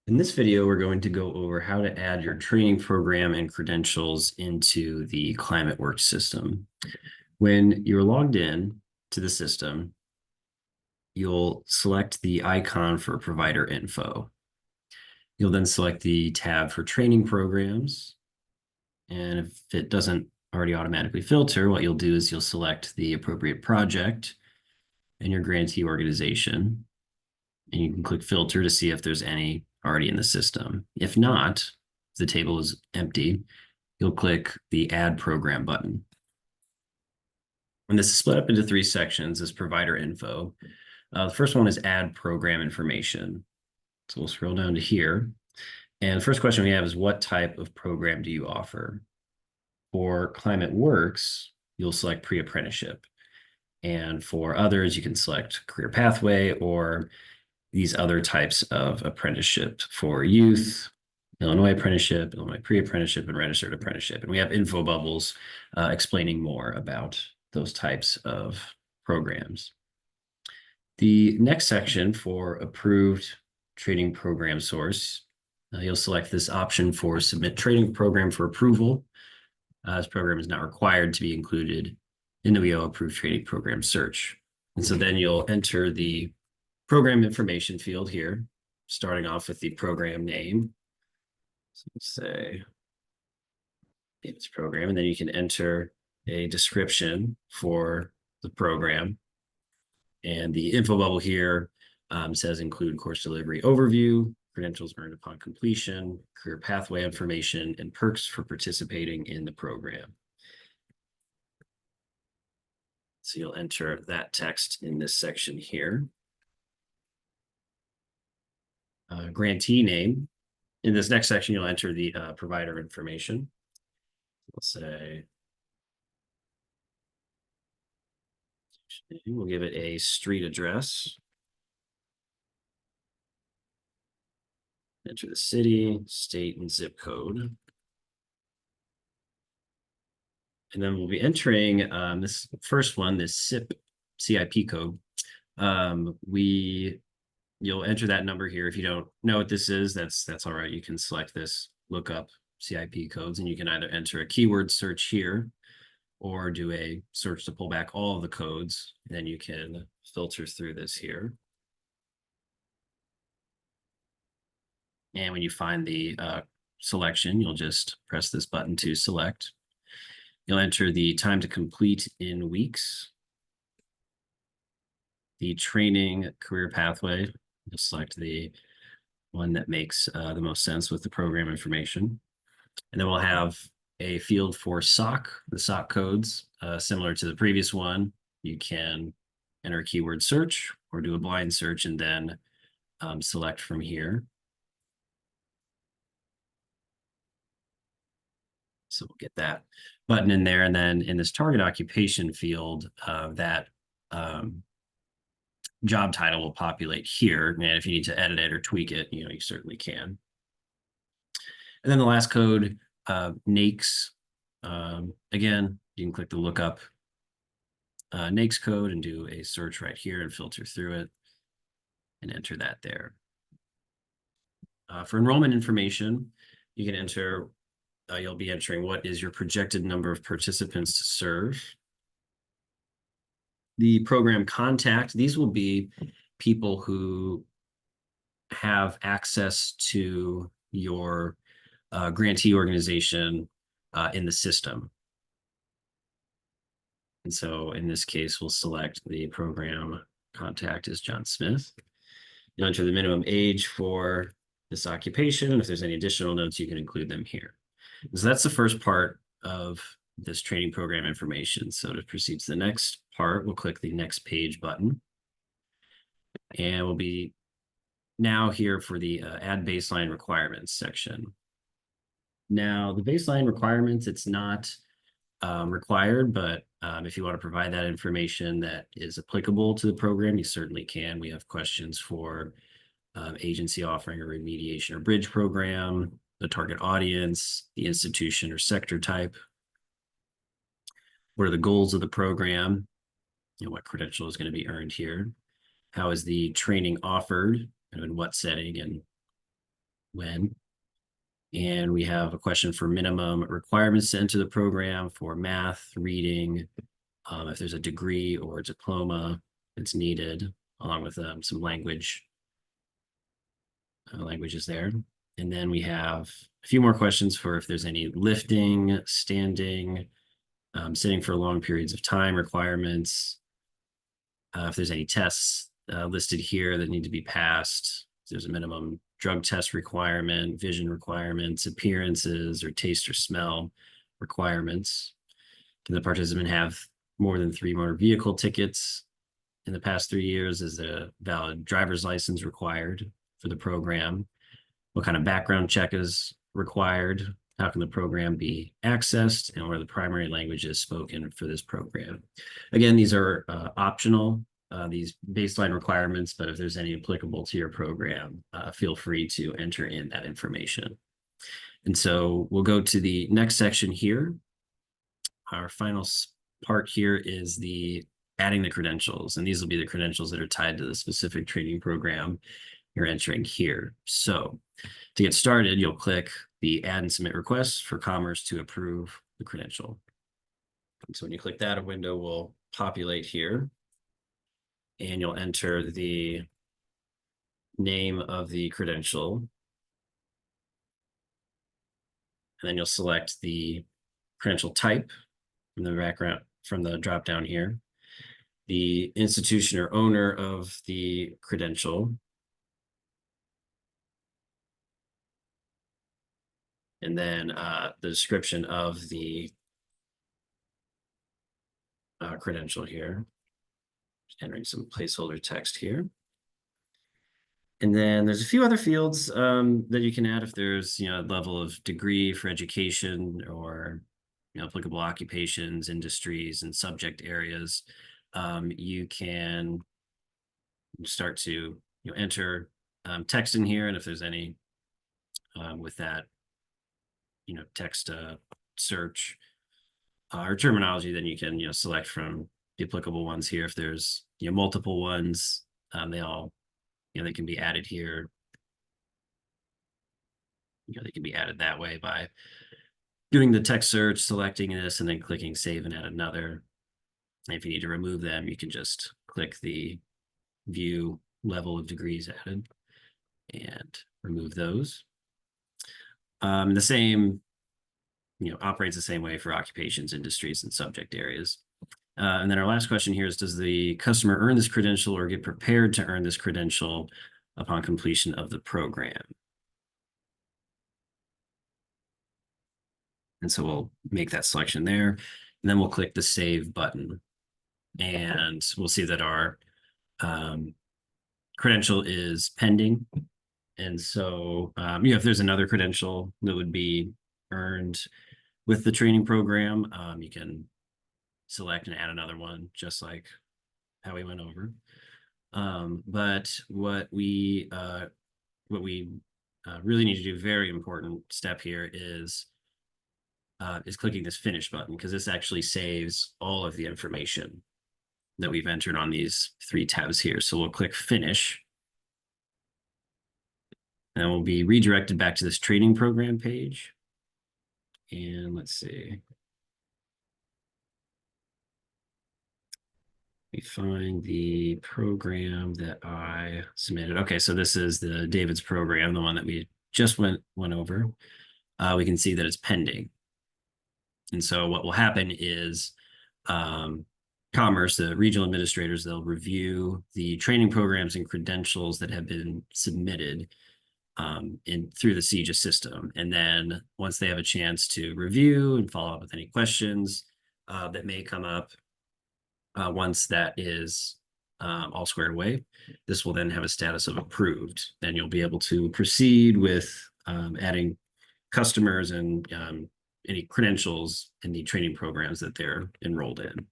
In this video, we're going to go over how to add your training program and credentials into the ClimateWorks system. When you're logged in to the system, you'll select the icon for provider info. You'll then select the tab for training programs. And if it doesn't already automatically filter, what you'll do is you'll select the appropriate project and your grantee organization. And you can click filter to see if there's any already in the system. If not, if the table is empty, you'll click the add program button. And this is split up into three sections as provider info. The first one is add program information. So we'll scroll down to here. And the first question we have is, what type of program do you offer? For ClimateWorks, you'll select pre-apprenticeship. And for others, you can select career pathway or these other types of apprenticeship for youth, Illinois apprenticeship, Illinois pre-apprenticeship, and registered apprenticeship. And we have info bubbles explaining more about those types of programs. The next section for approved training program source, you'll select this option for submit training program for approval. This program is not required to be included in the WIO approved training program search. And so then you'll enter the program information field here, starting off with the program name. So let's say David's program, and then you can enter a description for the program. And the info bubble here says include course delivery overview, credentials earned upon completion, career pathway information, and perks for participating in the program. So you'll enter that text in this section here. Grantee name. In this next section, you'll enter the provider information. Let's say we'll give it a street address. Enter the city, state, and zip code. And then we'll be entering this first one, this CIP code. You'll enter that number here. If you don't know what this is, that's all right. You can select this, look up CIP codes, and you can either enter a keyword search here or do a search to pull back all of the codes. Then you can filter through this here. And when you find the selection, you'll just press this button to select. You'll enter the time to complete in weeks. The training career pathway, you'll select the one that makes the most sense with the program information. And then we'll have a field for SOC, the SOC codes, similar to the previous one. You can enter a keyword search or do a blind search and then select from here. So we'll get that button in there. And then in this target occupation field, that job title will populate here. And if you need to edit it or tweak it, you certainly can. And then the last code, NAICS. Again, you can click the lookup NAICS code and do a search right here and filter through it and enter that there. For enrollment information, you can enter, you'll be entering what is your projected number of participants to serve. The program contact, these will be people who have access to your grantee organization in the system. And so in this case, we'll select the program contact as John Smith. You'll enter the minimum age for this occupation. And if there's any additional notes, you can include them here. So that's the first part of this training program information. So to proceed to the next part, we'll click the next page button. And we'll be now here for the add baseline requirements section. Now, the baseline requirements, it's not required, but if you want to provide that information that is applicable to the program, you certainly can. We have questions for agency offering a remediation or bridge program, the target audience, the institution or sector type. What are the goals of the program? What credential is going to be earned here? How is the training offered and in what setting? And when. And we have a question for minimum requirements to enter the program for math, reading, if there's a degree or a diploma that's needed, along with some languages there. And then we have a few more questions for if there's any lifting, standing, sitting for long periods of time requirements, if there's any tests listed here that need to be passed, if there's a minimum drug test requirement, vision requirements, appearances, or taste or smell requirements. Can the participant have more than 3 motor vehicle tickets in the past 3 years? Is a valid driver's license required for the program? What kind of background check is required? How can the program be accessed? And what are the primary languages spoken for this program? Again, these are optional, these baseline requirements, but if there's any applicable to your program, feel free to enter in that information. And so we'll go to the next section here. Our final part here is the adding the credentials, and these will be the credentials that are tied to the specific training program you're entering here. So to get started, you'll click the add and submit requests for Commerce to approve the credential. And so when you click that, a window will populate here, and you'll enter the name of the credential. And then you'll select the credential type from the background, from the drop down here, the institution or owner of the credential, and then the description of the credential here. Just entering some placeholder text here. And then there's a few other fields that you can add if there's, a level of degree for education or, applicable occupations, industries, and subject areas. You can start to, enter text in here, and if there's any with that, text search or terminology, then you can, select from the applicable ones here. If there's, multiple ones, they all, they can be added here. They can be added that way by doing the text search, selecting this, and then clicking save and add another. And if you need to remove them, you can just click the view level of degrees added and remove those. The same, operates the same way for occupations, industries, and subject areas. And then our last question here is, does the customer earn this credential or get prepared to earn this credential upon completion of the program? And so we'll make that selection there, and then we'll click the save button, and we'll see that our credential is pending. And so, if there's another credential that would be earned with the training program, you can select and add another one, just like how we went over. But what we really need to do, very important step here, is clicking this finish button, because this actually saves all of the information that we've entered on these 3 tabs here. So we'll click finish, and we'll be redirected back to this training program page. And let's see. We find the program that I submitted. Okay, so this is the David's program, the one that we just went over. We can see that it's pending. And so what will happen is Commerce, the regional administrators, they'll review the training programs and credentials that have been submitted through the CEJA system. And then once they have a chance to review and follow up with any questions that may come up, once that is all squared away, this will then have a status of approved. Then you'll be able to proceed with adding customers and any credentials in the training programs that they're enrolled in.